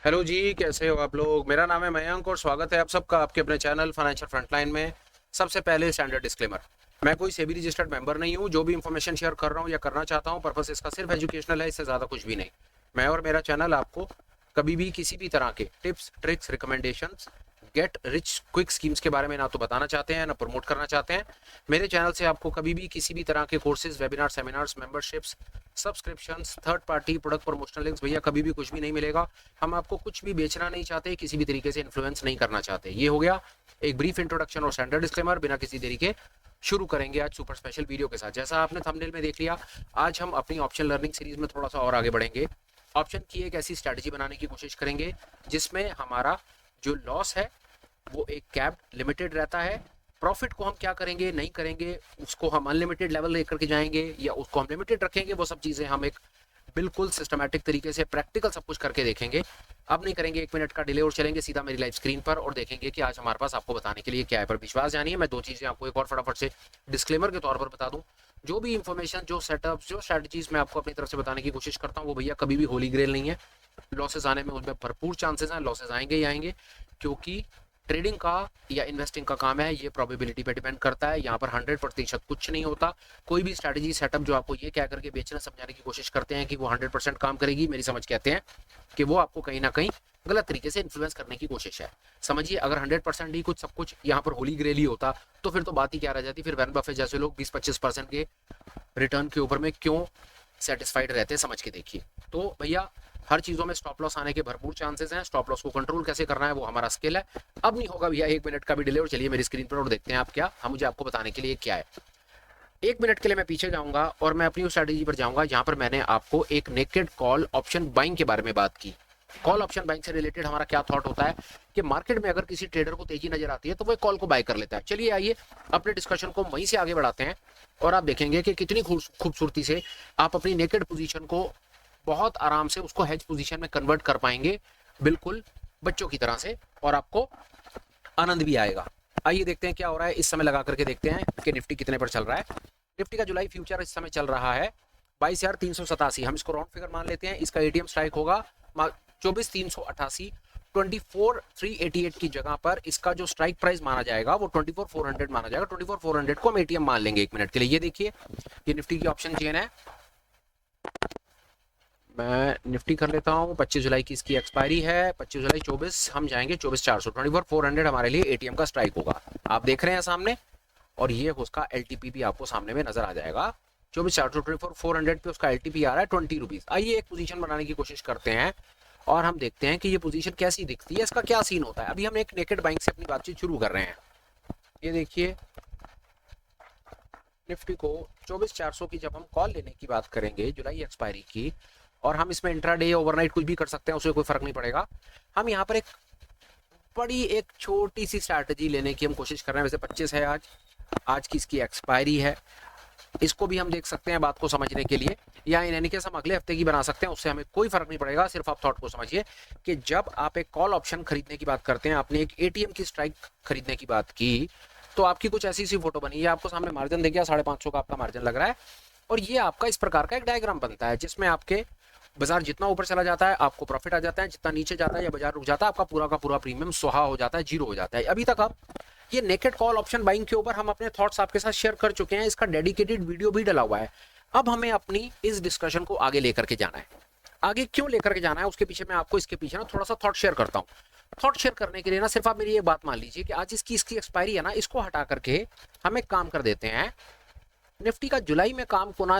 Hello जी, कैसे हो आप लोग। मेरा नाम है मयंक और स्वागत है आप सबका आपके अपने चैनल फाइनेंशियल फ्रंटलाइन में। सबसे पहले स्टैंडर्ड डिस्क्लेमर। मैं कोई सेबी रजिस्टर्ड मेंबर नहीं हूँ। जो भी इंफॉर्मेशन शेयर कर रहा हूँ या करना चाहता हूँ, पर्पस इसका सिर्फ एजुकेशनल है, इससे ज़्यादा कुछ भी नहीं। मैं और मेरा चैनल आपको कभी भी किसी भी तरह के tips, tricks, recommendations, get rich quick schemes के बारे में ना तो बताना चाहते हैं ना प्रमोट करना चाहते हैं। मेरे चैनल से आपको कभी भी किसी भी तरह के courses, webinar, seminars, memberships, subscriptions, third party product promotional links, भैया कभी भी कुछ भी नहीं मिलेगा। हम आपको कुछ भी बेचना नहीं चाहते, किसी भी तरीके से इन्फ्लुएंस नहीं करना चाहते। ये हो गया एक ब्रीफ इंट्रोडक्शन और स्टैंडर्ड डिस्क्लेमर। बिना किसी देरी के शुरू करेंगे आज सुपर स्पेशल वीडियो के साथ। जैसा आपने थंबनेल में देख लिया, आज हम अपनी ऑप्शन लर्निंग सीरीज में थोड़ा सा और आगे बढ़ेंगे। ऑप्शन की एक ऐसी स्ट्रैटेजी बनाने की कोशिश करेंगे जिसमें हमारा जो लॉस है वो एक कैप लिमिटेड रहता है। प्रॉफिट को हम क्या करेंगे, नहीं करेंगे, उसको हम अनलिमिटेड लेवल लेकर के जाएंगे या उसको हम लिमिटेड रखेंगे, वो सब चीज़ें हम एक बिल्कुल सिस्टमैटिक तरीके से प्रैक्टिकल सब कुछ करके देखेंगे। अब नहीं करेंगे 1 मिनट का डिले और चलेंगे सीधा मेरी लाइव स्क्रीन पर और देखेंगे कि आज हमारे पास आपको बताने के लिए क्या है। पर विश्वास जानिए, मैं दो चीज़ें आपको एक और फटाफट से डिस्क्लेमर के तौर पर बता दूं। जो भी इंफॉर्मेशन, जो सेटअप, जो स्ट्रैटेजीज मैं आपको अपनी तरफ से बताने की कोशिश करता हूँ, वो भैया कभी भी होली ग्रेल नहीं है। लॉसेस आने में उसमें भरपूर चांसेस हैं, लॉसेस आएंगे ही आएंगे, क्योंकि ट्रेडिंग का या इन्वेस्टिंग का काम है, ये प्रोबेबिलिटी पे डिपेंड करता है। यहाँ पर 100% कुछ नहीं होता। कोई भी स्ट्रैटेजी सेटअप जो आपको ये कह करके बेचना समझाने की कोशिश करते हैं कि वो 100% काम करेगी, मेरी समझ कहते हैं कि वो आपको कहीं ना कहीं गलत तरीके से इन्फ्लुएंस करने की कोशिश है। समझिए, अगर 100% ही कुछ सब कुछ यहाँ पर होली ग्रेल ही होता तो फिर तो बात ही क्या रह जाती। फिर वैन बफे जैसे लोग 20-25% के रिटर्न के ऊपर में क्यों सेटिस्फाइड रहते हैं, समझ के देखिए। तो भैया, हर चीज़ों में स्टॉप लॉस आने के भरपूर चांसेस हैं। स्टॉप लॉस को कंट्रोल कैसे करना है वो हमारा स्किल है। अब नहीं होगा भैया 1 मिनट का भी डिले और चलिए मेरी स्क्रीन पर और देखते हैं आप क्या हम मुझे आपको बताने के लिए क्या है। 1 मिनट के लिए मैं पीछे जाऊंगा और मैं अपनी उस स्ट्रैटेजी पर जाऊंगा जहां पर मैंने आपको एक नेकेड कॉल ऑप्शन बाइंग के बारे में बात की। कॉल ऑप्शन बाइंग से रिलेटेड हमारा क्या थॉट होता है कि मार्केट में अगर किसी ट्रेडर को तेजी नजर आती है तो वो कॉल को बाय कर लेता है। चलिए आइए अपने डिस्कशन को वहीं से आगे बढ़ाते हैं और आप देखेंगे कि कितनी खूबसूरती से आप अपनी नेकेड पोजीशन को बहुत आराम से उसको हेज पोजीशन में कन्वर्ट कर पाएंगे, बिल्कुल बच्चों की तरह से, और आपको आनंद भी आएगा। आइए देखते हैं क्या हो रहा है। इस समय लगा करके देखते हैं कि निफ्टी कितने पर चल रहा है। निफ्टी का जुलाई फ्यूचर इस समय चल रहा है 22,387। हम इसको राउंड फिगर मान लेते हैं। इसका एटीएम स्ट्राइक होगा 24,388। 24,388 की जगह पर इसका जो स्ट्राइक प्राइस माना जाएगा वो 24,400 माना जाएगा। 24,400 को हम एटीएम मान लेंगे 1 मिनट के लिए। ये देखिए, ये निफ्टी की ऑप्शन चेन है। मैं निफ्टी कर लेता हूँ। 25 जुलाई की इसकी एक्सपायरी है। 25 जुलाई 24 हम जाएंगे 24,400। 24,400 हमारे लिए एटीएम का स्ट्राइक होगा। आप देख रहे हैं सामने, और ये उसका एलटीपी भी आपको सामने में नजर आ जाएगा। 24,400 24,400 पे उसका एलटीपी आ रहा है 20 रुपीज। आइए एक पोजीशन बनाने की कोशिश करते हैं और हम देखते हैं कि ये पोजीशन कैसी दिखती है, इसका क्या सीन होता है। अभी हम एक नेकेड बाइंग से अपनी बातचीत शुरू कर रहे हैं। ये देखिए, निफ्टी को 24,400 की जब हम कॉल लेने की बात करेंगे जुलाई एक्सपायरी की, और हम इसमें इंट्राडे ओवरनाइट कुछ भी कर सकते हैं, उससे कोई फर्क नहीं पड़ेगा। हम यहाँ पर एक छोटी सी स्ट्रैटेजी लेने की हम कोशिश कर रहे हैं। वैसे 25 है आज, आज की इसकी एक्सपायरी है। इसको भी हम देख सकते हैं बात को समझने के लिए, या इन एनी केस हम अगले हफ्ते की बना सकते हैं, उससे हमें कोई फर्क नहीं पड़ेगा। सिर्फ आप थॉट को समझिए कि जब आप एक कॉल ऑप्शन खरीदने की बात करते हैं, आपने एक एटीएम की स्ट्राइक खरीदने की बात की, तो आपकी कुछ ऐसी सी फोटो बनी है। आपको सामने मार्जिन देखिए, 550 का आपका मार्जिन लग रहा है, और ये आपका इस प्रकार का एक डायग्राम बनता है जिसमें आपके बाजार जितना ऊपर चला जाता है आपको प्रॉफिट आ जाता है, जितना नीचे जाता है या बाजार रुक जाता है आपका पूरा का पूरा प्रीमियम सुहा हो जाता है, जीरो हो जाता है। अभी तक आप ये नेकेड कॉल ऑप्शन बाइंग के ऊपर हम अपने थॉट्स आपके साथ शेयर कर चुके हैं। इसका डेडिकेटेड वीडियो भी डला हुआ है। अब हमें अपनी इस डिस्कशन को आगे लेकर के जाना है। आगे क्यों लेकर के जाना है उसके पीछे मैं आपको इसके पीछे ना थोड़ा सा थॉट शेयर करता हूँ। थॉट शेयर करने के लिए ना सिर्फ आप मेरी ये बात मान लीजिए कि आज इसकी एक्सपायरी है ना, इसको हटा करके हम एक काम कर देते हैं। निफ्टी का जुलाई में काम को ना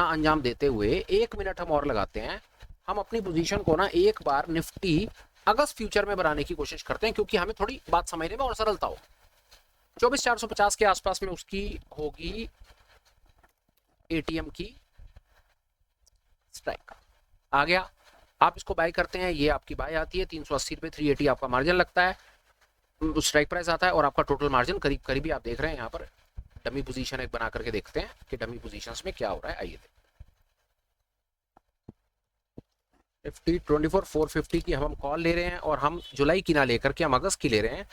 अंजाम देते हुए 1 मिनट हम और लगाते हैं। हम अपनी पोजीशन को ना एक बार निफ्टी अगस्त फ्यूचर में बनाने की कोशिश करते हैं, क्योंकि हमें थोड़ी बात समझने में और सरलता हो। 24,450 के आसपास में उसकी होगी एटीएम की स्ट्राइक। आ गया, आप इसको बाय करते हैं, ये आपकी बाय आती है 380 रुपए, 380 आपका मार्जिन लगता है, स्ट्राइक प्राइस आता है, और आपका टोटल मार्जिन करीब करीब ही आप देख रहे हैं। यहाँ पर डमी पोजीशन एक बना करके देखते हैं कि डमी पोजीशंस में क्या हो रहा है। आइए निफ्टी 24,450 की हम कॉल ले रहे हैं, और हम जुलाई की ना लेकर के हम अगस्त की ले रहे हैं।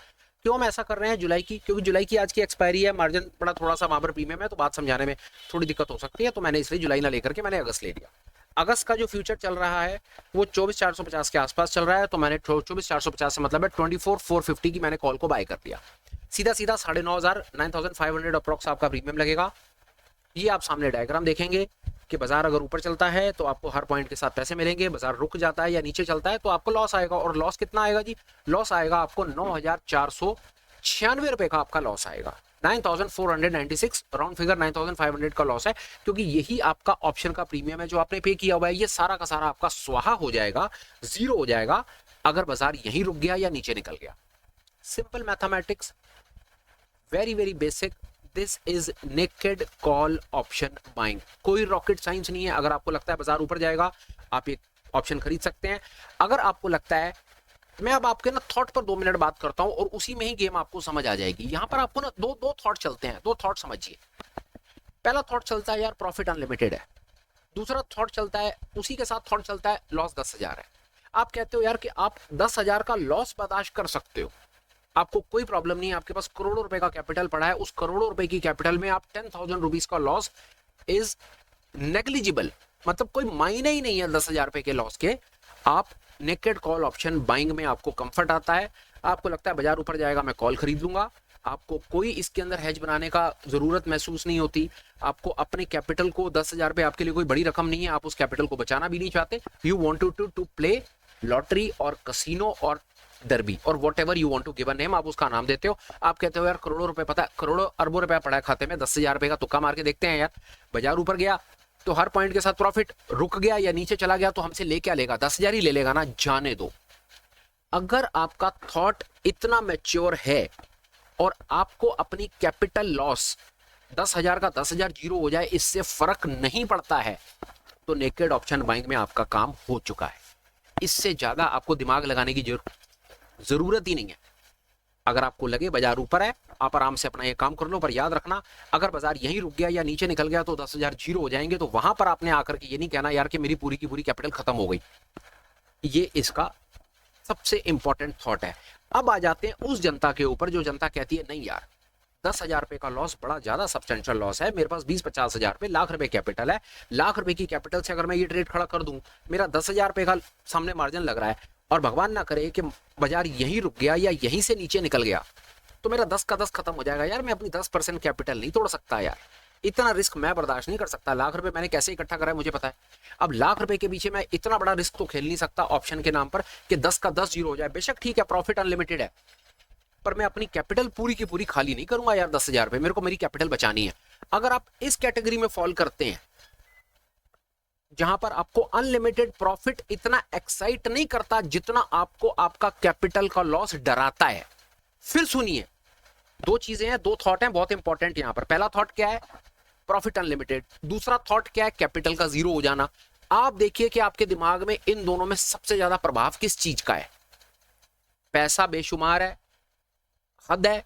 क्यों हम ऐसा कर रहे हैं जुलाई की? क्योंकि जुलाई की आज की एक्सपायरी है, मार्जिन बड़ा थोड़ा सा वहां पर प्रीमियम है, तो बात समझाने में थोड़ी दिक्कत हो सकती है, तो मैंने इसलिए जुलाई ना लेकर के मैंने अगस्त ले लिया। अगस्त का जो फ्यूचर चल रहा है वो 24,450 के आसपास चल रहा है, तो मैंने 24,450 से मतलब है 24,450 की मैंने कॉल को बाय कर दिया। सीधा सीधा 9,500 9,500 अप्रॉक्स आपका प्रीमियम लगेगा। ये आप सामने डायग्राम देखेंगे कि बाजार अगर ऊपर चलता है तो आपको हर पॉइंट के साथ पैसे मिलेंगे, बाजार रुक जाता है या नीचे चलता है तो आपको लॉस आएगा। और लॉस कितना आएगा जी? लॉस आएगा आपको 9,496 रुपए का आपका लॉस आएगा। 9,496 राउंड फिगर 9,500 का लॉस है, क्योंकि यही आपका ऑप्शन का प्रीमियम है जो आपने पे किया हुआ है। ये सारा का सारा आपका स्वाहा हो जाएगा, जीरो हो जाएगा अगर बाजार यहीं रुक गया या नीचे निकल गया। Simple mathematics, very very basic. This is naked call option buying. कोई रॉकेट साइंस नहीं है। अगर आपको लगता है बाजार ऊपर जाएगा आप एक ऑप्शन खरीद सकते हैं। अगर आपको लगता है, मैं अब आपके ना थॉट पर 2 मिनट बात करता हूं और उसी में ही गेम आपको समझ आ जाएगी। यहां पर आपको ना दो थॉट चलते हैं, 2 थॉट समझिए। पहला थॉट चलता है यार प्रॉफिट अनलिमिटेड है। दूसरा थॉट चलता है, उसी के साथ थॉट चलता है लॉस 10,000 है। आप कहते हो यार कि आप 10,000 का लॉस बर्दाश्त कर सकते हो, आपको कोई प्रॉब्लम नहीं है, आपके पास करोड़ों रुपए का कैपिटल पड़ा है, उस करोड़ों रुपए की कैपिटल में आप 10,000 रुपीज का लॉस इज नेग्लिजिबल, मतलब कोई मायने ही नहीं है 10,000 रुपए के लॉस के। आप नेकेड कॉल ऑप्शन बाइंग में आपको कंफर्ट आता है, आपको लगता है बाजार ऊपर जाएगा मैं कॉल खरीद लूंगा, आपको कोई इसके अंदर हेज बनाने का जरूरत महसूस नहीं होती। आपको अपने कैपिटल को 10,000 रुपए आपके लिए कोई बड़ी रकम नहीं है, आप उस कैपिटल को बचाना भी नहीं चाहते। You want to play lottery और कसिनो और डरबी और whatever you want to give a name, आप उसका नाम देते हो। आप कहते हो यार करोड़ों रुपए, पता है करोड़ों अरबों रुपया पड़ा है खाते में, 10,000 रुपए का तुक्का मार के देखते हैं यार। बाजार ऊपर गया तो हर पॉइंट के साथ प्रॉफिट, रुक गया या नीचे चला गया तो हमसे ले क्या लेगा? 10,000 ही ले लेगा ना, जाने दो। अगर आपका थॉट इतना मैच्योर है और आपको अपनी कैपिटल लॉस 10,000 का 10,000 जीरो हो जाए इससे फर्क नहीं पड़ता है, तो नेकेड ऑप्शन बाइंग में आपका काम हो चुका है। इससे ज्यादा आपको दिमाग लगाने की जरूरत ही नहीं है। अगर आपको लगे बाजार ऊपर है आप आराम से अपना ये काम कर लो, पर याद रखना अगर बाजार यहीं रुक गया या नीचे निकल गया तो 10,000 जीरो हो जाएंगे। तो वहां पर आपने आकर के ये नहीं कहना यार कि मेरी पूरी की पूरी कैपिटल खत्म हो गई। ये इसका सबसे इंपॉर्टेंट थॉट है। अब आ जाते हैं उस जनता के ऊपर जो जनता कहती है नहीं यार 10,000 रुपए का लॉस बड़ा ज्यादा सब्सटेंशियल लॉस है, मेरे पास 20-50 हजार रुपए, लाख रुपए कैपिटल है, लाख रुपए की कैपिटल से अगर मैं ये ट्रेड खड़ा कर दूं, मेरा 10,000 रुपए का सामने मार्जिन लग रहा है और भगवान ना करे कि बाजार यहीं रुक गया या यहीं से नीचे निकल गया तो मेरा 10 का 10 खत्म हो जाएगा। यार मैं अपनी 10% कैपिटल नहीं तोड़ सकता यार, इतना रिस्क मैं बर्दाश्त नहीं कर सकता। लाख रुपए मैंने कैसे इकट्ठा करा है मुझे पता है। अब लाख रुपए के पीछे मैं इतना बड़ा रिस्क तो खेल नहीं सकता ऑप्शन के नाम पर कि 10 का 10 जीरो हो जाए। बेशक ठीक है प्रॉफिट अनलिमिटेड है, पर मैं अपनी कैपिटल पूरी की पूरी खाली नहीं करूंगा यार। 10,000 रुपए मेरे को मेरी कैपिटल बचानी है। अगर आप इस कैटेगरी में फॉल करते हैं जहां पर आपको अनलिमिटेड प्रॉफिट इतना एक्साइट नहीं करता जितना आपको आपका कैपिटल का लॉस डराता है, फिर सुनिए 2 चीजें हैं, 2 थॉट हैं बहुत इंपॉर्टेंट यहां पर। पहला थॉट क्या है? Profit unlimited. दूसरा थॉट क्या है? कैपिटल का जीरो हो जाना। आप देखिए कि आपके दिमाग में इन दोनों में सबसे ज्यादा प्रभाव किस चीज का है? पैसा बेशुमार है, हद है,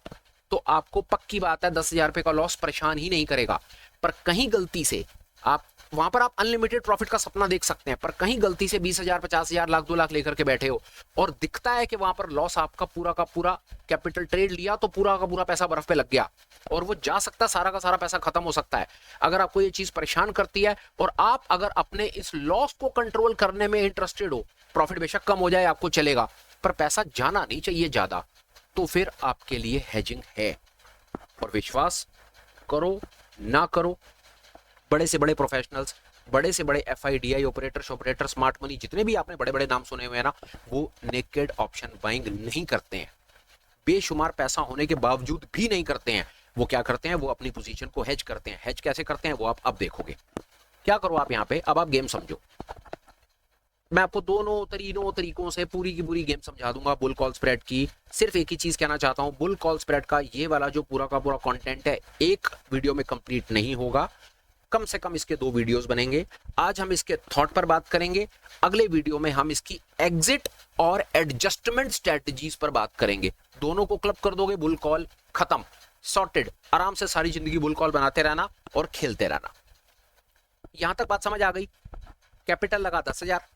तो आपको पक्की बात है 10,000 रुपए का लॉस परेशान ही नहीं करेगा। पर कहीं गलती से आप वहां पर आप अनलिमिटेड प्रॉफिट का सपना देख सकते हैं, पर कहीं गलती से 20,000 50,000 लाख 2 लाख लेकर के बैठे हो और दिखता है कि वहां पर लॉस आपका पूरा का पूरा कैपिटल ट्रेड लिया तो पूरा का पूरा पैसा बर्फ पे लग गया और वो जा सकता है, सारा का सारा पैसा खत्म हो सकता है। अगर आपको ये चीज परेशान करती है और आप अगर अपने इस लॉस को कंट्रोल करने में इंटरेस्टेड हो, प्रॉफिट बेशक कम हो जाए आपको चलेगा पर पैसा जाना नहीं चाहिए ज्यादा, तो फिर आपके लिए हेजिंग है। और विश्वास करो ना करो, बड़े से बड़े प्रोफेशनल्स, बड़े से बड़े एफआईडीआई ऑपरेटर, स्मार्ट मनी, जितने भी आपने बड़े बड़े नाम सुने हुए हैं ना, वो नेकेड ऑप्शन बाइंग नहीं करते हैं। बेशुमार पैसा होने के बावजूद भी नहीं करते हैं। वो क्या करते हैं? वो अपनी पोजीशन को हेज करते हैं। हेज कैसे करते हैं वो आप अब देखोगे। क्या करो आप यहाँ पे, अब आप गेम समझो। मैं आपको तीनों तरीकों से पूरी की पूरी गेम समझा दूंगा बुल कॉल स्प्रेड की। सिर्फ एक ही चीज कहना चाहता हूं, बुल कॉल स्प्रेड का ये वाला जो पूरा का पूरा कंटेंट है एक वीडियो में कंप्लीट नहीं होगा, कम से कम इसके 2 वीडियोस बनेंगे। आज हम इसके थॉट पर बात करेंगे, अगले वीडियो में हम इसकी एग्जिट और एडजस्टमेंट स्ट्रेटजीज पर बात करेंगे। दोनों को क्लब कर दोगे, बुल कॉल खत्म, सॉर्टेड, आराम से सारी जिंदगी बुल कॉल बनाते रहना और खेलते रहना। यहां तक बात समझ आ गई? कैपिटल लगा 10,000,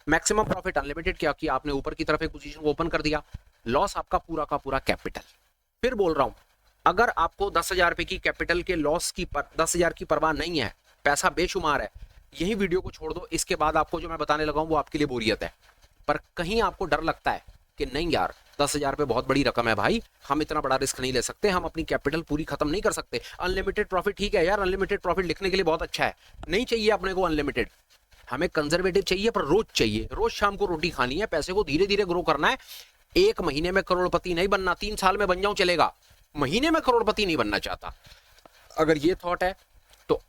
मैक्सिमम प्रॉफिट अनलिमिटेड, क्या किया आपने? ऊपर की तरफ एक पोजीशन को ओपन कर दिया, लॉस आपका पूरा का पूरा कैपिटल। फिर बोल रहा हूं, अगर आपको 10,000 रुपए की कैपिटल के लॉस की 10,000 की परवाह नहीं है, पैसा बेशुमार है, यही वीडियो को छोड़ दो, इसके बाद आपको जो मैं बताने लगा हूं वो आपके लिए बोरियत है। पर कहीं आपको डर लगता है कि नहीं यार 10,000 रुपये बहुत बड़ी रकम है भाई, हम इतना बड़ा रिस्क नहीं ले सकते, हम अपनी कैपिटल पूरी खत्म नहीं कर सकते। अनलिमिटेड प्रॉफिट ठीक है यार, अनलिमिटेड प्रॉफिट लिखने के लिए बहुत अच्छा है, नहीं चाहिए अपने को अनलिमिटेड, हमें कंजर्वेटिव चाहिए, पर रोज चाहिए, रोज शाम को रोटी खानी है, पैसे को धीरे धीरे ग्रो करना है। एक महीने में करोड़पति नहीं बनना, 3 साल में बन जाऊं चलेगा, महीने में करोड़पति नहीं बनना चाहता। अगर ये थॉट है तो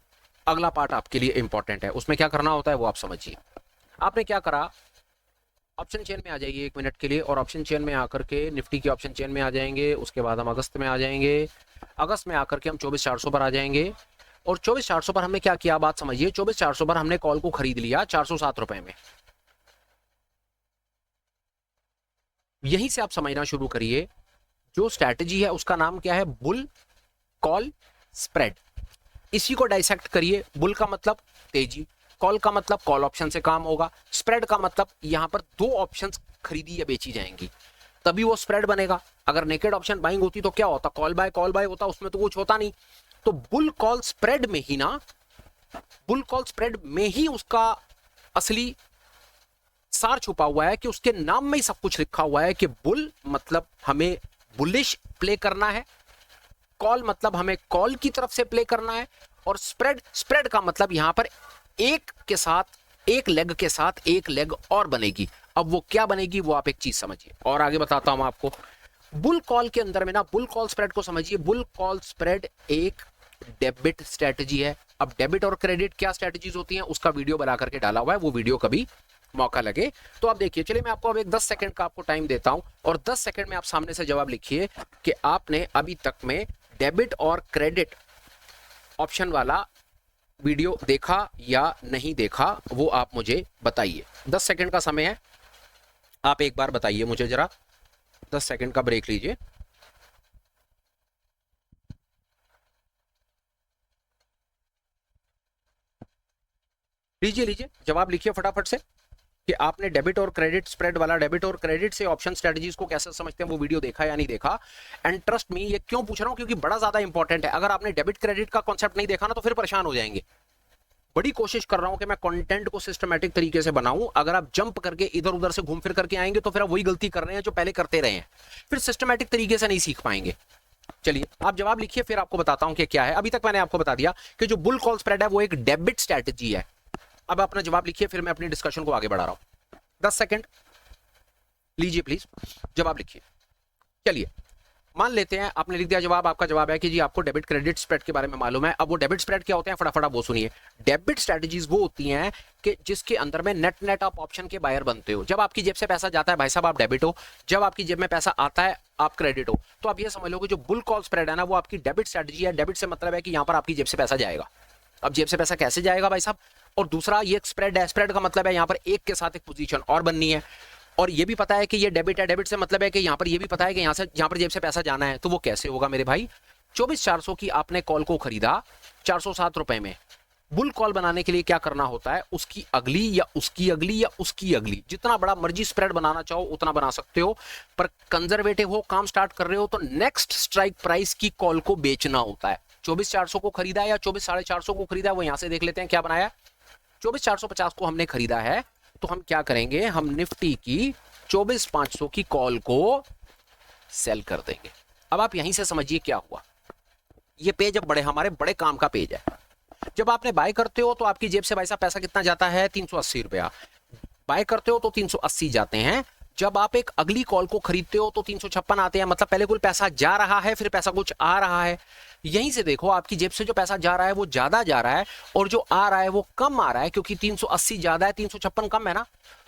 अगला पार्ट आपके लिए इंपॉर्टेंट है, उसमें क्या करना होता है वो आप समझिए। आपने क्या करा, ऑप्शन चेन में आ जाइए 1 मिनट के लिए, और ऑप्शन चेन में आकर के निफ्टी की ऑप्शन चेन में आ जाएंगे। उसके बाद हम अगस्त में आ जाएंगे, अगस्त में आकर के हम 24,400 पर आ जाएंगे। और 24,400 पर हमने क्या किया, बात समझिए। 24,400 पर हमने कॉल को खरीद लिया 407 रुपए में। यहीं से आप समझना शुरू करिए, जो स्ट्रैटेजी है उसका नाम क्या है, बुल कॉल स्प्रेड। इसी को डाइसेक्ट करिए। बुल का मतलब तेजी, कॉल का मतलब कॉल ऑप्शन से काम होगा, स्प्रेड का मतलब यहां पर 2 ऑप्शंस खरीदी या बेची जाएंगी, तभी वो स्प्रेड बनेगा। अगर नेकेड ऑप्शन बाइंग होती तो क्या होता, कॉल बाय होता, उसमें तो कुछ होता नहीं। तो बुल कॉल स्प्रेड में ही ना, बुल कॉल स्प्रेड में ही उसका असली सार छुपा हुआ है, कि उसके नाम में ही सब कुछ लिखा हुआ है कि बुल मतलब हमें बुलिश प्ले करना है, कॉल मतलब हमें कॉल की तरफ से प्ले करना है, और स्प्रेड का मतलब यहां पर एक के साथ, एक लेग के साथ एक लेग और बनेगी। अब वो क्या बनेगी वो आप एक चीज समझिए, और आगे बताता हूं आपको। बुल कॉल के अंदर में ना, बुल कॉल स्प्रेड को समझिए। बुल कॉल स्प्रेड एक डेबिट स्ट्रेटजी है। अब डेबिट और क्रेडिट क्या स्ट्रेटजीज होती हैं उसका वीडियो बना करके डाला हुआ है, वो वीडियो कभी मौका लगे तो आप देखिए। चलिए मैं आपको अब एक 10 सेकंड का आपको टाइम देता हूं, और 10 सेकंड में आप सामने से जवाब लिखिए कि आपने अभी तक में डेबिट और क्रेडिट ऑप्शन वाला वीडियो देखा या नहीं देखा, वो आप मुझे बताइए। 10 सेकंड का समय है, आप एक बार बताइए मुझे जरा। 10 सेकंड का ब्रेक लीजिए। लीजिए जवाब लिखिए फटाफट से, कि आपने डेबिट और क्रेडिट स्प्रेड वाला, डेबिट और क्रेडिट से ऑप्शन स्ट्रेटजीज को कैसे समझते हैं वो वीडियो देखा या नहीं देखा। एंड ट्रस्ट मी, ये क्यों पूछ रहा हूं, क्योंकि बड़ा ज्यादा इंपॉर्टेंट है। अगर आपने डेबिट क्रेडिट का कॉन्सेप्ट नहीं देखा ना तो फिर परेशान हो जाएंगे। बड़ी कोशिश कर रहा हूं कि मैं कंटेंट को सिस्टमैटिक तरीके से बनाऊं। अगर आप जंप करके इधर उधर से घूम फिर करके आएंगे तो फिर आप वही गलती कर रहे हैं जो पहले करते रहे हैं, फिर सिस्टमैटिक तरीके से नहीं सीख पाएंगे। चलिए आप जवाब लिखिए, फिर आपको बताता हूं कि क्या है। अभी तक मैंने आपको बता दिया कि जो बुल कॉल स्प्रेड है वो एक डेबिट स्ट्रैटेजी है। अब अपना जवाब लिखिए, फिर मैं अपनी डिस्कशन को आगे बढ़ा रहा हूं। 10 सेकंड लीजिए प्लीज, जवाब लिखिए। चलिए मान लेते हैं आपने लिख दिया जवाब, आपका जवाब है कि जी आपको डेबिट क्रेडिट स्प्रेड के बारे में मालूम है। अब वो डेबिट स्प्रेड क्या होते हैं फटाफट आप वो सुनिए। डेबिट स्ट्रेटजीज वो होती हैं कि जिसके अंदर में नेट आप ऑप्शन के बायर बनते हो। जब आपकी जेब से पैसा जाता है भाई साहब आप डेबिट हो, जब आपकी जेब में पैसा आता है आप क्रेडिट हो। तो आप ये समझ लो कि जो बुल कॉल स्प्रेड है ना वो आपकी डेबिट स्ट्रेटजी है। डेबिट से मतलब है कि यहां पर आपकी जेब से पैसा जाएगा। अब जेब से पैसा कैसे जाएगा भाई साहब, और दूसरा ये स्प्रेड है, स्प्रेड का मतलब है यहां पर एक के साथ एक पोजीशन और बननी है, और ये भी पता है कि ये डेबिट है। डेबिट से मतलब है कि यहां पर ये भी पता है कि यहां पर जेब से पैसा जाना है। तो वो कैसे होगा मेरे भाई, 24,400 की आपने कॉल को खरीदा 407 रुपए में। बुल कॉल बनाने के लिए क्या करना होता है, उसकी अगली या उसकी अगली या उसकी अगली, जितना बड़ा मर्जी स्प्रेड बनाना चाहो उतना बना सकते हो, पर कंजर्वेटिव हो, काम स्टार्ट कर रहे हो तो नेक्स्ट स्ट्राइक प्राइस की कॉल को बेचना होता है। 24,400 को खरीदा है या 24,450 को खरीदा है, वो यहां से देख लेते हैं क्या बनाया। 24,450 को हमने खरीदा है तो हम क्या करेंगे, हम निफ्टी की 24,500 की कॉल को सेल कर देंगे। अब आप यहीं से समझिए क्या हुआ। ये पेज अब हमारे बड़े काम का पेज है। जब आपने बाय करते हो तो आपकी जेब से भाई साहब पैसा कितना जाता है, 380 रुपया। बाय करते हो तो 380 जाते हैं। जब आप एक अगली कॉल को खरीदते हो तो 356 आते हैं। मतलब पहले कुल पैसा जा रहा है, फिर पैसा कुछ आ रहा है। यहीं से देखो आपकी जेब से जो पैसा जा रहा है वो ज्यादा जा रहा है, और जो आ रहा है वो कम आ रहा है, क्योंकि 380 ज्यादा है 356 कम है ना।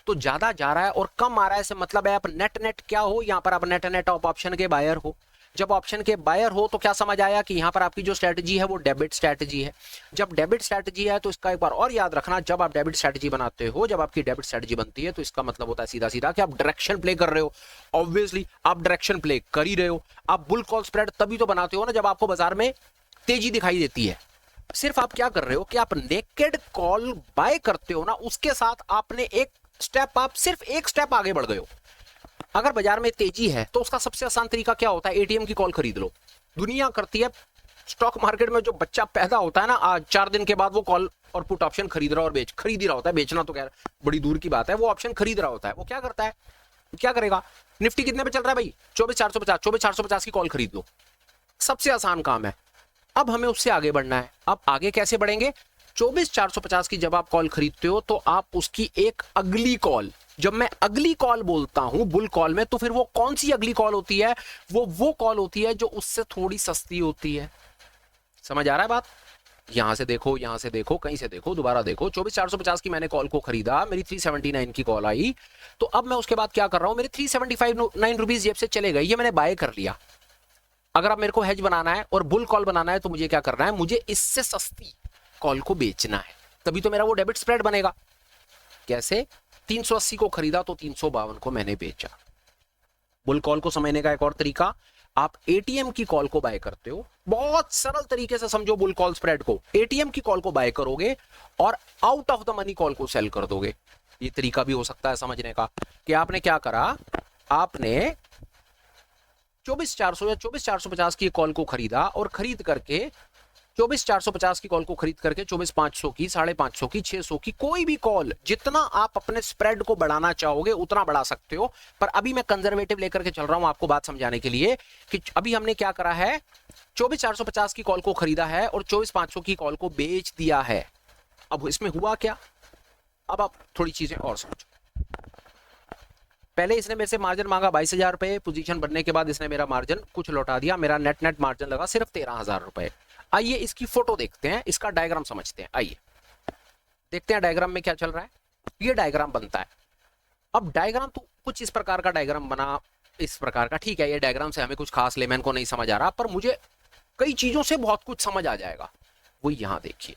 तो ज्यादा जा रहा है और कम आ रहा है, से मतलब है आप नेट क्या हो, यहाँ पर आप नेट ऑप्शन के बायर हो। जब ऑप्शन के बायर हो तो क्या समझ आया कि यहाँ पर आपकी जो स्ट्रैटेजी है वो डेबिट स्ट्रैटेजी है। जब डेबिट स्ट्रैटेजी है तो इसका एक बार और याद रखना, जब आप डेबिट स्ट्रैटेजी बनाते हो, जब आपकी डेबिट स्ट्रैटेजी बनती है तो इसका मतलब होता है सीधा सीधा कि आप डायरेक्शन प्ले कर रहे हो। ऑब्वियसली आप डायरेक्शन प्ले कर ही रहे हो। आप बुल कॉल स्प्रेड तभी तो बनाते हो ना जब आपको बाजार में तेजी दिखाई देती है। सिर्फ आप क्या कर रहे हो कि आप नेकेड कॉल बाय करते हो ना, उसके साथ आपने एक स्टेप, आप सिर्फ एक स्टेप आगे बढ़ गए हो। अगर बाजार में तेजी है तो उसका सबसे आसान तरीका क्या होता है, एटीएम की कॉल खरीद लो। दुनिया करती है स्टॉक मार्केट में जो बच्चा पैदा होता है ना, आज 4 दिन के बाद वो कॉल और पुट ऑप्शन खरीद रहा और खरीद ही रहा होता है, बेचना तो क्या बड़ी दूर की बात है, वो ऑप्शन खरीद रहा होता है। वो क्या करता है, क्या करेगा, निफ्टी कितने पे चल रहा है भाई, 24,450, 24,450 की कॉल खरीद लो, सबसे आसान काम है। अब हमें उससे आगे बढ़ना है। अब आगे कैसे बढ़ेंगे, 24,450 की जब आप कॉल खरीदते हो तो आप उसकी एक अगली कॉल, जब मैं अगली कॉल बोलता हूं बुल कॉल में, तो फिर वो कौन सी अगली कॉल होती है, वो कॉल होती है जो उससे थोड़ी सस्ती होती है। समझ आ रहा है बात, यहां से देखो, यहां से देखो, कहीं से देखो, दोबारा देखो, 24,450 की मैंने कॉल को खरीदा, मेरी 379 की कॉल आई, तो अब मैं उसके बाद क्या कर रहा हूं, मेरे 375 रुपीज जेब से चले गए, ये मैंने बाय कर लिया। अगर अब मेरे को हेज बनाना है और बुल कॉल बनाना है तो मुझे क्या करना है, मुझे इससे सस्ती कॉल को बेचना है, तभी तो मेरा वो डेबिट स्प्रेड बनेगा। कैसे, 380 को खरीदा तो 352 को मैंने बेचा। बुल कॉल को समझने का एक और तरीका, आप एटीएम की कॉल को बाय करते हो, बहुत सरल तरीके से समझो बुल कॉल स्प्रेड को, एटीएम की कॉल को बाय करोगे और out of the money call को सेल कर दोगे। ये तरीका भी हो सकता है समझने का, कि आपने क्या करा, आपने 24,400 या 24,450 की कॉल को खरीदा और खरीद करके 24,450 की कॉल को खरीद करके 24,500 की, 550 की, 600 की, कोई भी कॉल, जितना आप अपने स्प्रेड को बढ़ाना चाहोगे उतना बढ़ा सकते हो। पर अभी मैं कंजर्वेटिव लेकर के चल रहा हूं आपको बात समझाने के लिए, कि अभी हमने क्या करा है, 24,450 की कॉल को खरीदा है और 24,500 की कॉल को बेच दिया है। अब इसमें हुआ क्या, अब आप थोड़ी चीजें और समझो। पहले इसने मेरे से मार्जिन मांगा 22,000 रुपए, पोजीशन बनने के बाद इसने मेरा मार्जिन कुछ लौटा दिया, मेरा नेट मार्जिन लगा सिर्फ 13,000 रुपए। आइए इसकी फोटो देखते हैं, इसका डायग्राम समझते हैं। आइए देखते हैं डायग्राम में क्या चल रहा है। ये डायग्राम बनता है। अब डायग्राम तो कुछ इस प्रकार का डायग्राम बना, इस प्रकार का, ठीक है, ये डायग्राम से हमें कुछ खास लेमैन को नहीं समझ आ रहा, पर मुझे कई चीजों से बहुत कुछ समझ आ जाएगा। वो यहां देखिए,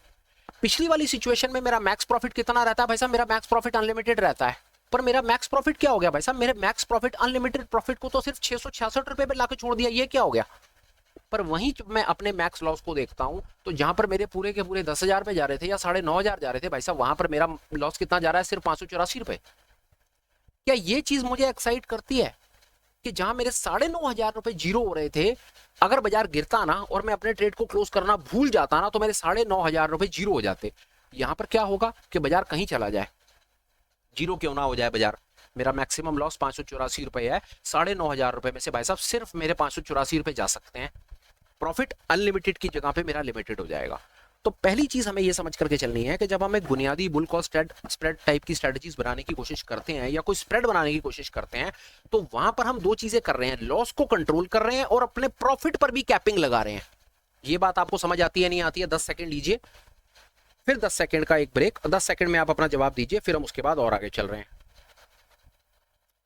पिछली वाली सिचुएशन में मेरा मैक्स प्रॉफिट कितना रहता है भाई साहब, मेरा मैक्स प्रॉफिट अनलिमिटेड रहता है, पर मेरा मैक्स प्रॉफिट क्या हो गया भाई साहब, मेरे मैक्स प्रॉफिट अनलिमिटेड प्रॉफिट को तो सिर्फ 666 रुपए पे लाके छोड़ दिया, ये क्या हो गया। पर वहीं जब मैं अपने मैक्स लॉस को देखता हूं तो जहां पर मेरे पूरे के पूरे 10,000 पे जा रहे थे या 9,500 जा रहे थे भाई साहब, वहां पर मेरा लॉस कितना जा रहा है, सिर्फ 584 रुपए। क्या ये चीज मुझे एक्साइट करती है कि जहां मेरे 9,500 रुपए जीरो हो रहे थे, अगर बाजार गिरता ना और मैं अपने ट्रेड को क्लोज करना भूल जाता ना, तो मेरे 9,500 रुपए जीरो हो जाते। यहां पर क्या होगा कि बाजार कहीं चला जाए, जीरो क्यों ना हो जाए बाजार, मेरा मैक्सिमम लॉस 584 रुपए है, 9,500 रुपए में से भाई साहब सिर्फ मेरे 584 रुपए जा सकते हैं, प्रॉफिट अनलिमिटेड की जगह पे मेरा लिमिटेड हो जाएगा। तो पहली चीज हमें यह समझ करके चलनी है कि जब हम एक बुनियादी बुल कॉल स्प्रेड टाइप की स्ट्रेटजीज बनाने की कोशिश करते हैं या कोई स्प्रेड बनाने की कोशिश करते हैं, तो वहां पर हम दो चीजें कर रहे हैं, लॉस को कंट्रोल कर रहे हैं और अपने प्रॉफिट पर भी कैपिंग लगा रहे हैं। ये बात आपको समझ आती है नहीं आती है, 10 सेकंड लीजिए, फिर 10 सेकंड का एक ब्रेक, 10 सेकंड में आप अपना जवाब दीजिए, फिर हम उसके बाद और आगे चल रहे हैं।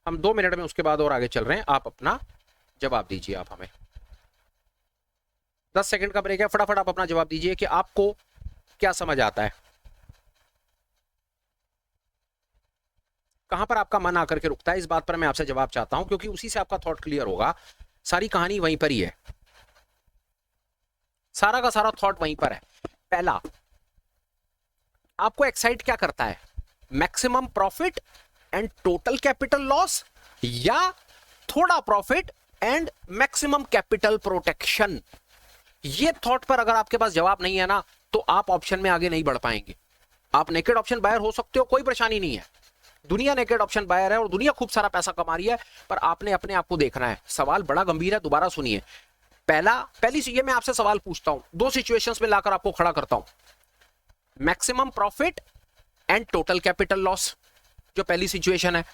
हम 2 मिनट में उसके बाद और आगे चल रहे हैं, आप अपना जवाब दीजिए, आप हमें 10 सेकंड का ब्रेक है, फटाफट आप अपना जवाब दीजिए कि आपको क्या समझ आता है, कहां पर आपका मन आकर के रुकता है, इस बात पर मैं आपसे जवाब चाहता हूं, क्योंकि उसी से आपका थॉट क्लियर होगा। सारी कहानी वहीं पर ही है, सारा का सारा थॉट वहीं पर है। पहला, आपको एक्साइट क्या करता है, maximum profit and total capital loss, या थोड़ा profit and maximum capital protection. ये थॉट पर अगर आपके पास जवाब नहीं है ना, तो आप ऑप्शन में आगे नहीं बढ़ पाएंगे। आप नेकेड ऑप्शन बायर हो सकते हो, कोई परेशानी नहीं है, दुनिया नेकेड ऑप्शन बायर है और दुनिया खूब सारा पैसा कमा रही है, पर आपने अपने आप को देखना है। सवाल बड़ा गंभीर है, दोबारा सुनिए। पहली ये मैं आपसे सवाल पूछता हूं, दो सिचुएशंस में लाकर आपको खड़ा करता हूं, maximum profit and total capital loss. जो पहली सिचुएशन है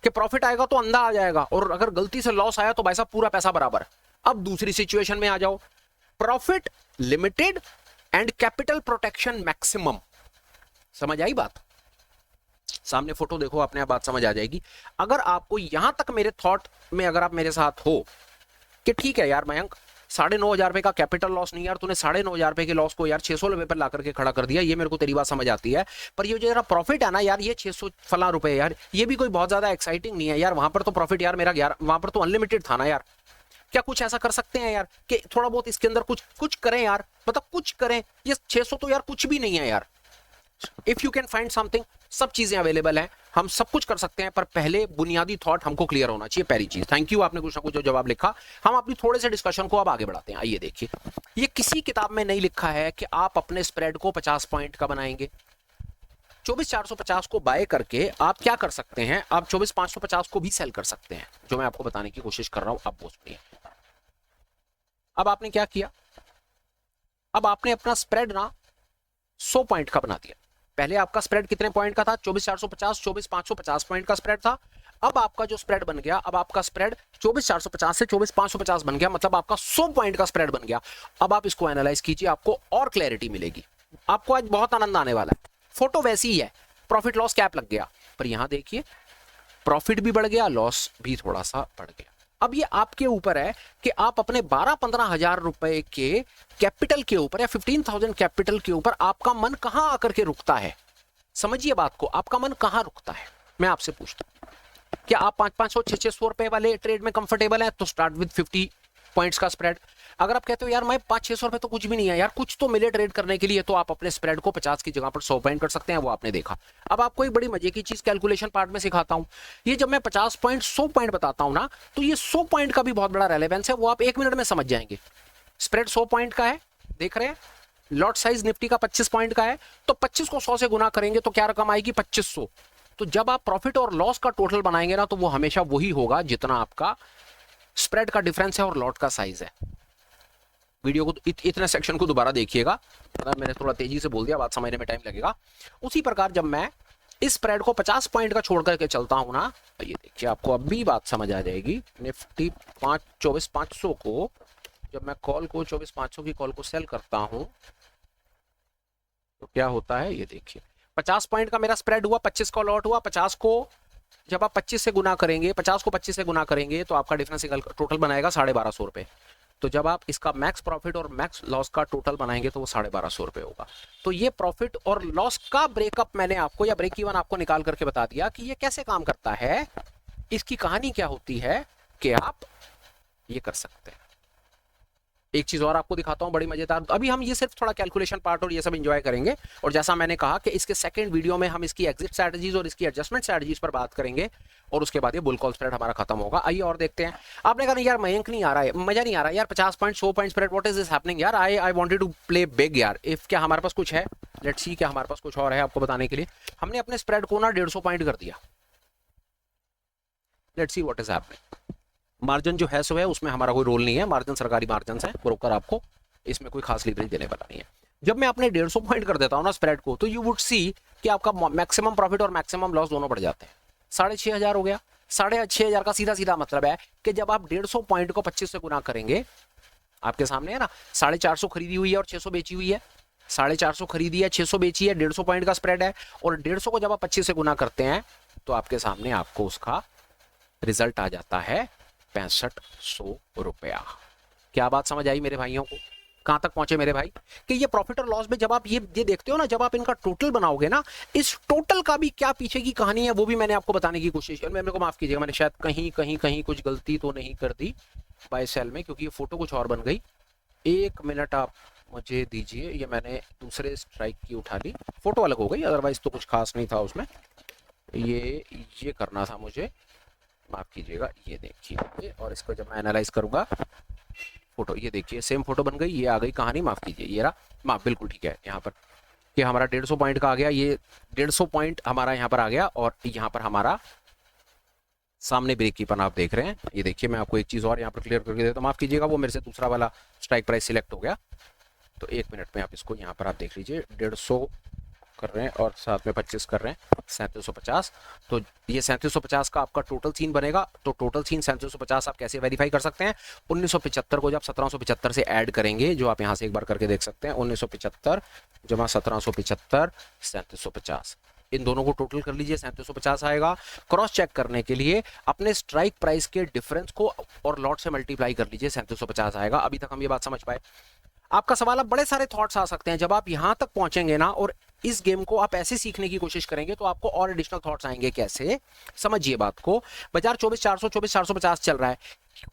कि प्रॉफिट आएगा तो अंधा आ जाएगा, और अगर गलती से लॉस आया तो भाई साहब पूरा पैसा बराबर। अब दूसरी सिचुएशन में आ जाओ, profit limited and capital protection maximum. समझ आई बात, सामने फोटो देखो, अपने आप बात समझ आ जाएगी। अगर आपको यहां तक मेरे थॉट में, अगर आप मेरे साथ हो कि ठीक है यार मयंक, 9,500 रुपए का कैपिटल लॉस नहीं यार, तूने 9,500 रुपए के लॉस को यार 600 रुपए पर ला करके खड़ा कर दिया, ये मेरे को तेरी बात समझ आती है, पर ये जो जरा प्रॉफिट है ना यार, ये 600 फला रुपए यार, ये भी कोई बहुत ज्यादा एक्साइटिंग नहीं है यार, वहां पर तो प्रॉफिट यार मेरा यार, वहां पर तो अनलिमिटेड था ना यार। क्या कुछ ऐसा कर सकते हैं यार कि थोड़ा बहुत इसके अंदर कुछ करें यार, मतलब कुछ करें, ये 600 तो यार कुछ भी नहीं है यार। If you can find something, सब चीजें अवेलेबल हैं, हम सब कुछ कर सकते हैं, पर पहले बुनियादी थॉट हमको क्लियर होना चाहिए, पहली चीज। थैंक यू, आपने कुछ ना कुछ जो जवाब लिखा। हम अपनी थोड़े से डिस्कशन को अब आगे बढ़ाते हैं। आइए देखिए, ये किसी किताब में नहीं लिखा है कि आप अपने स्प्रेड को 50 पॉइंट का बनाएंगे। 24,450 को बाय करके आप क्या कर सकते हैं, आप 24,550 को भी सेल कर सकते हैं, जो मैं आपको बताने की कोशिश कर रहा हूं। आप वो सुनिए। अब आपने क्या किया, अब आपने अपना स्प्रेड ना 100 पॉइंट का बना दिया। पहले आपका स्प्रेड कितने पॉइंट का था, 24,450, 24,550 पॉइंट का स्प्रेड था। अब आपका जो स्प्रेड बन गया, अब आपका स्प्रेड 24,450 से 24,550 बन गया, मतलब आपका 100 पॉइंट का स्प्रेड बन गया। अब आप इसको एनालाइज कीजिए, आपको और क्लैरिटी मिलेगी, आपको आज बहुत आनंद आने वाला है। फोटो वैसी ही है, प्रॉफिट लॉस कैप लग गया, पर यहां देखिए प्रॉफिट भी बढ़ गया, लॉस भी थोड़ा सा बढ़ गया। अब ये आपके ऊपर है कि आप अपने 12-15 हजार रुपए के कैपिटल के ऊपर या 15,000 कैपिटल के ऊपर आपका मन कहां आकर के रुकता है। समझिए बात को, आपका मन कहां रुकता है। मैं आपसे पूछता हूं, क्या आप 500-500, 600 रुपए वाले ट्रेड में कंफर्टेबल है, तो स्टार्ट विद 50 पॉइंट्स का स्प्रेड। अगर आप कहते हो यार मैं 500-600 रुपए तो कुछ भी नहीं है यार, कुछ तो मिले ट्रेड करने के लिए, तो आप अपने स्प्रेड को 50 की जगह पर 100 पॉइंट कर सकते हैं, वो आपने देखा। अब आपको एक बड़ी मजे की चीज कैलकुलेशन पार्ट में सिखाता हूं। ये जब मैं 50 पॉइंट 100 पॉइंट बताता हूं ना, तो ये 100 पॉइंट का भी बहुत बड़ा रेलेवेंस है, वो आप 1 मिनट में समझ जाएंगे। स्प्रेड 100 पॉइंट का है, देख रहे हैं, लॉट साइज निफ्टी का 25 पॉइंट का है, तो 25 को 100 से गुना करेंगे तो क्या रकम आएगी, 2500। तो जब आप प्रॉफिट और लॉस का टोटल बनाएंगे ना, तो वो हमेशा वही होगा जितना आपका स्प्रेड का डिफरेंस है और लॉट का साइज है। वीडियो को इतने सेक्शन को दोबारा देखिएगा, मैंने थोड़ा तेजी से बोल दिया, बात समझने में टाइम लगेगा। उसी प्रकार जब मैं इस स्प्रेड को 50 पॉइंट का छोड़ करके चलता हूं ना, ये देखिए आपको अब भी बात समझ आ जाएगी। निफ्टी 24,500 को जब मैं कॉल को 24,500 की कॉल को सेल करता हूं तो क्या होता है, ये देखिए 50 पॉइंट का मेरा स्प्रेड हुआ, 25 का लॉट हुआ। 50 को जब आप 25 से गुना करेंगे, 50 को 25 से गुना करेंगे तो आपका डिफरेंस टोटल बनाएगा 1,250 रुपए। तो जब आप इसका मैक्स प्रॉफिट और मैक्स लॉस का टोटल बनाएंगे तो वो 1,250 रुपए होगा। तो ये प्रॉफिट और लॉस का ब्रेकअप मैंने आपको, या ब्रेक इवन आपको निकाल करके बता दिया कि ये कैसे काम करता है। इसकी कहानी क्या होती है कि आप ये कर सकते हैं। एक चीज और आपको दिखाता हूं बड़ी मजेदार। अभी हम ये सिर्फ थोड़ा कैलकुलेशन पार्ट और ये सब एंजॉय करेंगे, और जैसा मैंने कहा कि इसके सेकंड वीडियो में हम इसकी एग्जिट स्ट्रेटजीज और इसकी एडजस्टमेंट स्ट्रेटजीज पर बात करेंगे, और उसके बाद ये बुल कॉल स्प्रेड हमारा खत्म होगा। आइए और देखते हैं। आपने कहा यार मयंक नहीं आ रहा है, मजा नहीं आ रहा यार, 50 point 100 point spread, what is this happening यार, I wanted to play big यार। इफ क्या हमारे पास कुछ है, लेट्स सी क्या हमारे पास कुछ और है आपको बताने के लिए। हमने अपने स्प्रेड को ना 150 पॉइंट कर दिया। Let's see what is happening. Margin जो है सो है, उसमें हमारा कोई रोल नहीं है, मार्जिन सरकारी मार्जिन है, ब्रोकर आपको इसमें कोई खास लीवरेज देने वाला नहीं है। जब मैं अपने 150 पॉइंट कर देता हूं ना स्प्रेड को, तो यू वुड सी कि आपका मैक्सिमम प्रॉफिट और मैक्सिमम लॉस दोनों बढ़ जाते हैं। 6,500 हो गया। 6,500 का सीधा सीधा मतलब है कि जब आप 150 पॉइंट को 25 से गुना करेंगे, आपके सामने है ना, 450 खरीदी हुई है और 600 बेची हुई है। 450 खरीदी है, 600 बेची है, 150 पॉइंट का स्प्रेड है, और 150 को जब आप 25 से गुना करते हैं तो आपके सामने आपको उसका रिजल्ट आ जाता है 6500 रुपया। क्या बात समझ आई मेरे भाइयों को? कहां तक पहुंचे मेरे भाई? कि ये प्रॉफिट और लॉस में जब आप ये देखते हो ना, जब आप इनका टोटल बनाओगे ना, इस टोटल का भी क्या पीछे की कहानी है वो भी मैंने आपको बताने की कोशिश। मेरे को माफ कीजिएगा, मैंने शायद कहीं कुछ गलती तो नहीं कर दी बाय सेल में, क्योंकि ये फोटो कुछ और बन गई। 1 मिनट आप मुझे दीजिए, ये मैंने दूसरे स्ट्राइक की उठा ली, फोटो अलग हो गई, अदरवाइज तो कुछ खास नहीं था उसमें। ये करना था मुझे, माफ कीजिएगा। ये देखिए, और इसको जब मैं एनालाइज करूंगा, फोटो ये देखिए सेम फोटो बन गई, ये आ गई कहानी, माफ कीजिए, ये रहा, माफ बिल्कुल ठीक है। यहाँ पर कि हमारा 150 पॉइंट का आ गया, ये 150 पॉइंट हमारा यहाँ पर आ गया, और यहाँ पर हमारा सामने ब्रेक कीपन आप देख रहे हैं। ये देखिए, मैं आपको एक चीज और यहाँ पर क्लियर करके देता हूँ, माफ कीजिएगा, वो मेरे से दूसरा वाला स्ट्राइक प्राइस सिलेक्ट हो गया। तो 1 मिनट में आप इसको यहाँ पर आप देख लीजिए, 150 कर रहे हैं और साथ में 25 कर रहे हैं, 3750। तो ये 3750 का आपका टोटल सीन बनेगा। तो टोटल सीन 3750 आप कैसे वेरीफाई कर सकते हैं? 1975 को जब 1775 से ऐड करेंगे, जो आप यहाँ से एक बार करके देख सकते हैं, 1975 जमा 1775 3750, इन दोनों को टोटल कर लीजिए, 3750 आएगा। क्रॉस चेक करने के लिए अपने स्ट्राइक प्राइस के डिफरेंस को और लॉट से मल्टीप्लाई कर लीजिए, 3750 आएगा। अभी तक हम ये बात समझ पाए? आपका सवाल, अब बड़े सारे थॉट्स आ सकते हैं जब आप यहां तक पहुंचेंगे ना, और इस गेम को आप ऐसे सीखने की कोशिश करेंगे तो आपको और एडिशनल थॉट्स आएंगे। कैसे? समझिए बात को। बाजार 24,400 24,450 चल रहा है,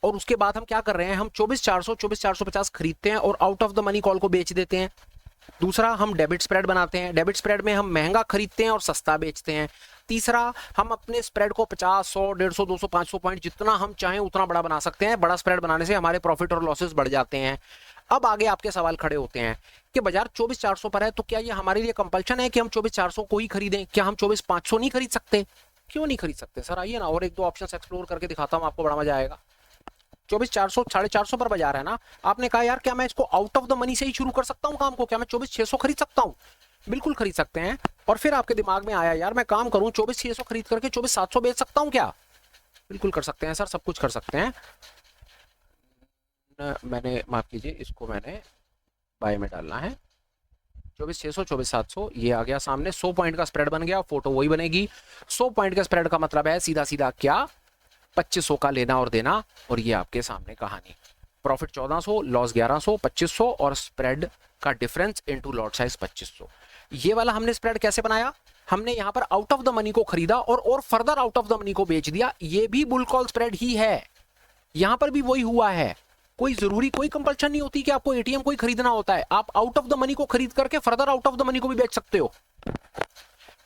और उसके बाद हम क्या कर रहे हैं, हम 24,400 24,450 खरीदते हैं और out of the money call को बेच देते हैं। दूसरा, हम डेबिट स्प्रेड बनाते हैं। डेबिट स्प्रेड में हम महंगा खरीदते हैं और सस्ता बेचते हैं। तीसरा, हम अपने स्प्रेड को 50, 100, 150, 200, 500 पॉइंट जितना हम चाहें उतना बड़ा बना सकते हैं। बड़ा स्प्रेड बनाने से हमारे प्रॉफिट और लॉसेस बढ़ जाते हैं। अब आगे आपके सवाल खड़े होते हैं कि बाजार 24,400 पर है, तो क्या ये हमारे लिए कंपल्शन है कि हम 24,400 को ही खरीदें? क्या हम 24,500 नहीं खरीद सकते? क्यों नहीं खरीद सकते सर? आइए ना, और एक दो ऑप्शन एक्सप्लोर करके दिखाता हूँ, आपको बड़ा मजा आएगा। 24,400, 450 पर बाजार है ना। आपने कहा यार क्या मैं इसको आउट ऑफ द मनी से ही शुरू कर सकता हूँ काम को? क्या मैं 24,600 खरीद सकता हूँ? बिल्कुल खरीद सकते हैं। और फिर आपके दिमाग में आया यार मैं काम करूं 24,600 खरीद करके 24,700 बेच सकता हूं क्या? बिल्कुल कर सकते हैं सर, सब कुछ कर सकते हैं। मैंने, माफ कीजिए, इसको मैंने बाय में डालना है। 24,600, 24,700 ये आ गया सामने। 100 पॉइंट का स्प्रेड बन गया, फोटो वही बनेगी। 100 पॉइंट का स्प्रेड का मतलब है सीधा सीधा क्या, 2500 का लेना और देना। और ये आपके सामने कहानी। प्रॉफिट 1400, लॉस 1100, 2500 और स्प्रेड का डिफरेंस इनटू लॉट साइज 2500। ये वाला हमने स्प्रेड कैसे बनाया? हमने यहां पर आउट ऑफ द मनी को खरीदा और further out of the money को बेच दिया। ये भी बुल कॉल स्प्रेड ही है, यहां पर भी वही हुआ है। कोई जरूरी, कोई कंपल्शन नहीं होती कि आपको एटीएम को ही खरीदना होता है। आप आउट ऑफ द मनी को खरीद करके further out of the money को भी बेच सकते हो।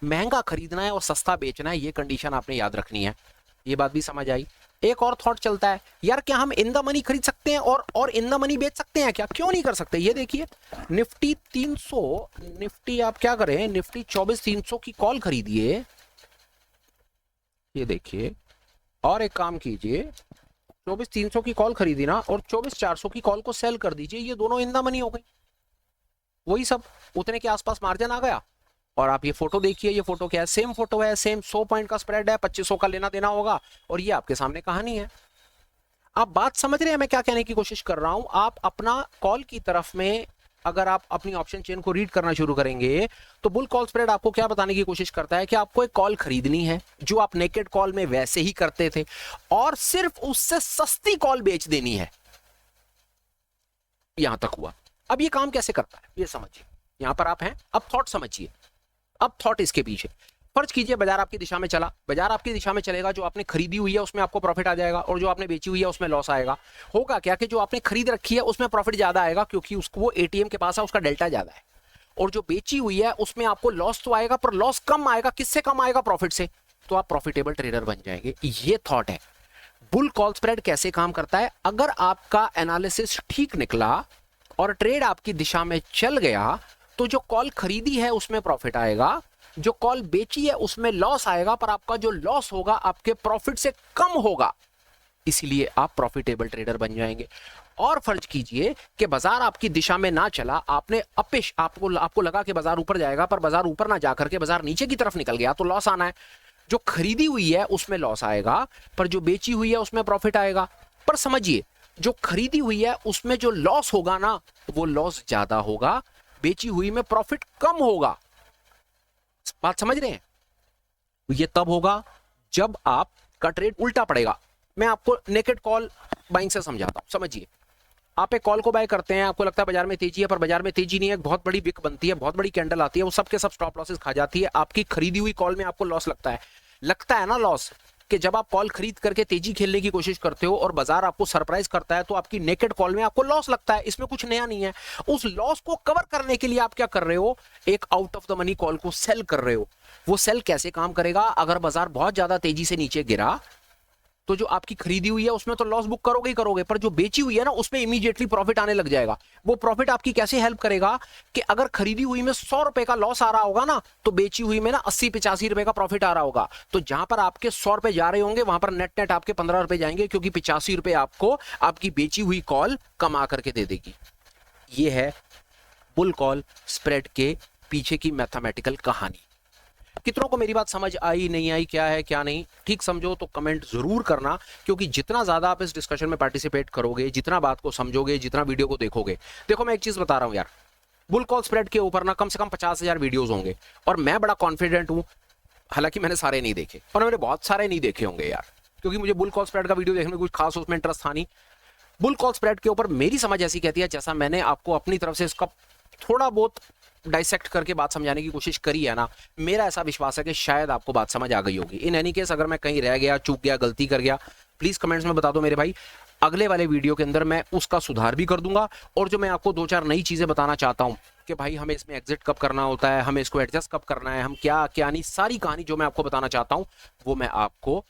महंगा खरीदना है और सस्ता बेचना है, ये कंडीशन आपने याद रखनी है। ये बात भी समझ आई। एक और थॉट चलता है, यार क्या हम इन द मनी खरीद सकते हैं और इन द मनी बेच सकते हैं क्या? क्यों नहीं कर सकते? ये देखिए, निफ्टी 300, निफ्टी आप क्या करें, निफ्टी 24,300 की कॉल खरीदिए, ये देखिए। और एक काम कीजिए, 24,300 की कॉल खरीदी ना और 24,400 की कॉल को सेल कर दीजिए। ये दोनों इन द मनी हो गई। वही सब, उतने के आसपास मार्जिन आ गया। और आप ये फोटो देखिए, ये फोटो क्या है? सेम फोटो है, सेम 100 पॉइंट का स्प्रेड है, 2500 का लेना देना होगा। और ये आपके सामने कहानी है। आप बात समझ रहे हैं मैं क्या कहने की कोशिश कर रहा हूं? आप अपना कॉल की तरफ में अगर आप अपनी ऑप्शन चेन को रीड करना शुरू करेंगे तो बुल कॉल स्प्रेड आपको क्या बताने की कोशिश करता है कि आपको एक कॉल खरीदनी है जो आप नेकेड कॉल में वैसे ही करते थे, और सिर्फ उससे सस्ती कॉल बेच देनी है। यहां तक हुआ। अब ये काम कैसे करता है ये समझिए। यहां पर आप हैं, अब थॉट समझिए। अब थॉट इसके पीछे, फर्ज कीजिए बाजार आपकी दिशा में चला। बाजार आपकी दिशा में चलेगा, जो आपने खरीदी हुई है उसमें आपको प्रॉफिट आ जाएगा और जो आपने बेची हुई है उसमें लॉस आएगा। होगा क्या कि जो आपने खरीद रखी है उसमें प्रॉफिट ज्यादा आएगा क्योंकि उसको वो एटीएम के पास है, उसका डेल्टा ज्यादा है। और जो बेची हुई है उसमें आपको लॉस तो आएगा, पर लॉस कम आएगा। किससे कम आएगा? प्रॉफिट से। तो आप प्रॉफिटेबल ट्रेडर बन जाएंगे। ये थॉट है। बुल कॉल स्प्रेड कैसे काम करता है? अगर आपका एनालिसिस ठीक निकला और ट्रेड आपकी दिशा में चल गया तो जो कॉल खरीदी है उसमें प्रॉफिट आएगा, जो कॉल बेची है उसमें लॉस आएगा, पर आपका जो लॉस होगा आपके प्रॉफिट से कम होगा। इसीलिए आप प्रॉफिटेबल ट्रेडर बन जाएंगे। और फर्ज कीजिए कि बाजार आपकी दिशा में ना चला, आपने अपिश आपको लगा कि बाजार ऊपर जाएगा, पर बाजार ऊपर ना जाकर के बाजार नीचे की तरफ निकल गया, तो लॉस आना है। जो खरीदी हुई है उसमें लॉस आएगा, पर जो बेची हुई है उसमें प्रॉफिट आएगा। पर समझिए, जो खरीदी हुई है उसमें जो लॉस होगा ना, वो लॉस ज्यादा होगा, बेची हुई में प्रॉफिट कम होगा। बात समझ रहे हैं? ये तब होगा जब आपका ट्रेड उल्टा पड़ेगा। मैं आपको नेकेड कॉल बाइंग से समझाता हूं, समझिए। आप एक कॉल को बाय करते हैं, आपको लगता है बाजार में तेजी है, पर बाजार में तेजी नहीं है। एक बहुत बड़ी विक बनती है, बहुत बड़ी कैंडल आती है, वो सबके सब स्टॉप लॉसेस खा जाती है। आपकी खरीदी हुई कॉल में आपको लॉस लगता है ना लॉस, कि जब आप कॉल खरीद करके तेजी खेलने की कोशिश करते हो और बाजार आपको सरप्राइज करता है तो आपकी नेकेड कॉल में आपको लॉस लगता है। इसमें कुछ नया नहीं है। उस लॉस को कवर करने के लिए आप क्या कर रहे हो? एक out of the money call को सेल कर रहे हो। वो सेल कैसे काम करेगा? अगर बाजार बहुत ज्यादा तेजी से नीचे गिरा तो जो आपकी खरीदी हुई है उसमें तो लॉस बुक करोगे ही करोगे, पर जो बेची हुई है ना उसमें इमीडिएटली प्रॉफिट आने लग जाएगा। वो प्रॉफिट आपकी कैसे हेल्प करेगा कि अगर खरीदी हुई में 100 रुपए का लॉस आ रहा होगा ना, तो बेची हुई में ना 80-85 रुपए का प्रॉफिट आ रहा होगा। तो जहां पर आपके 100 रुपए जा रहे होंगे वहां पर नेट नेट आपके 15 रुपए जाएंगे, क्योंकि 85 रुपए आपको आपकी बेची हुई कॉल कमा करके दे देगी। ये है बुल कॉल स्प्रेड के पीछे की मैथमेटिकल कहानी। कितनों को मेरी बात समझ आई, नहीं आई, क्या है क्या नहीं? ठीक समझो तो कमेंट जरूर करना, क्योंकि जितना ज्यादा आप इस डिस्कशन में पार्टिसिपेट करोगे, जितना बात को समझोगे, जितना वीडियो को देखोगे। देखो मैं एक चीज बता रहा हूं यार, बुल कॉल स्प्रेड के ऊपर ना कम से कम 50,000 वीडियोस होंगे और मैं बड़ा कॉन्फिडेंट हूं। हालांकि मैंने सारे नहीं देखे और मैंने बहुत सारे नहीं देखे होंगे यार, क्योंकि मुझे बुल कॉल स्प्रेड का वीडियो देखने में कुछ खास उसमें इंटरेस्ट था नहीं। बुल कॉल स्प्रेड के ऊपर मेरी समझ ऐसी कहती है, जैसा मैंने आपको अपनी तरफ से इसका थोड़ा बहुत डाइसेक्ट करके बात समझाने की कोशिश करी है ना, मेरा ऐसा विश्वास है कि शायद आपको बात समझ आ गई होगी। इन एनी केस अगर मैं कहीं रह गया, चूक गया, गलती कर गया, प्लीज कमेंट्स में बता दो मेरे भाई। अगले वाले वीडियो के अंदर मैं उसका सुधार भी कर दूंगा और जो मैं आपको 2-4 नई चीजें बताना चाहता हूं कि भाई हमें इसमें एग्जिट कब करना होता है, हमें इसको एडजस्ट कब करना है, हम क्या क्या नहीं, सारी कहानी जो मैं आपको बताना चाहता हूं वो मैं आपको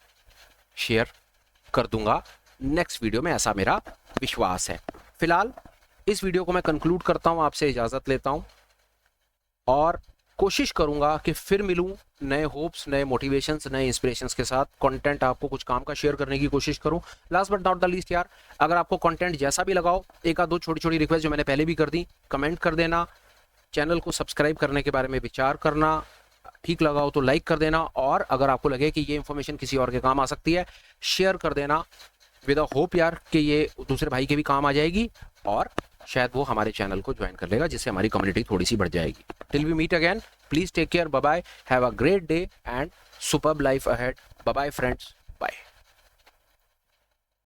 शेयर कर दूंगा नेक्स्ट वीडियो में, ऐसा मेरा विश्वास है। फिलहाल इस वीडियो को मैं कंक्लूड करता हूं, आपसे इजाजत लेता हूं और कोशिश करूंगा कि फिर मिलूं नए होप्स, नए मोटिवेशंस, नए इंस्पिरेशंस के साथ। कंटेंट आपको कुछ काम का शेयर करने की कोशिश करूं। Last but not the least यार, अगर आपको कंटेंट जैसा भी लगाओ, एक आध दो छोटी छोटी रिक्वेस्ट जो मैंने पहले भी कर दी, कमेंट कर देना, चैनल को सब्सक्राइब करने के बारे में विचार करना, ठीक लगाओ तो लाइक कर देना, और अगर आपको लगे कि ये इन्फॉर्मेशन किसी और के काम आ सकती है, शेयर कर देना विद अ होप यार कि ये दूसरे भाई के भी काम आ जाएगी और शायद वो हमारे चैनल को ज्वाइन कर लेगा, जिससे हमारी कम्युनिटी थोड़ी सी बढ़ जाएगी। Till we meet again, please take care, bye bye, have a great day and superb life ahead. Bye bye friends, bye.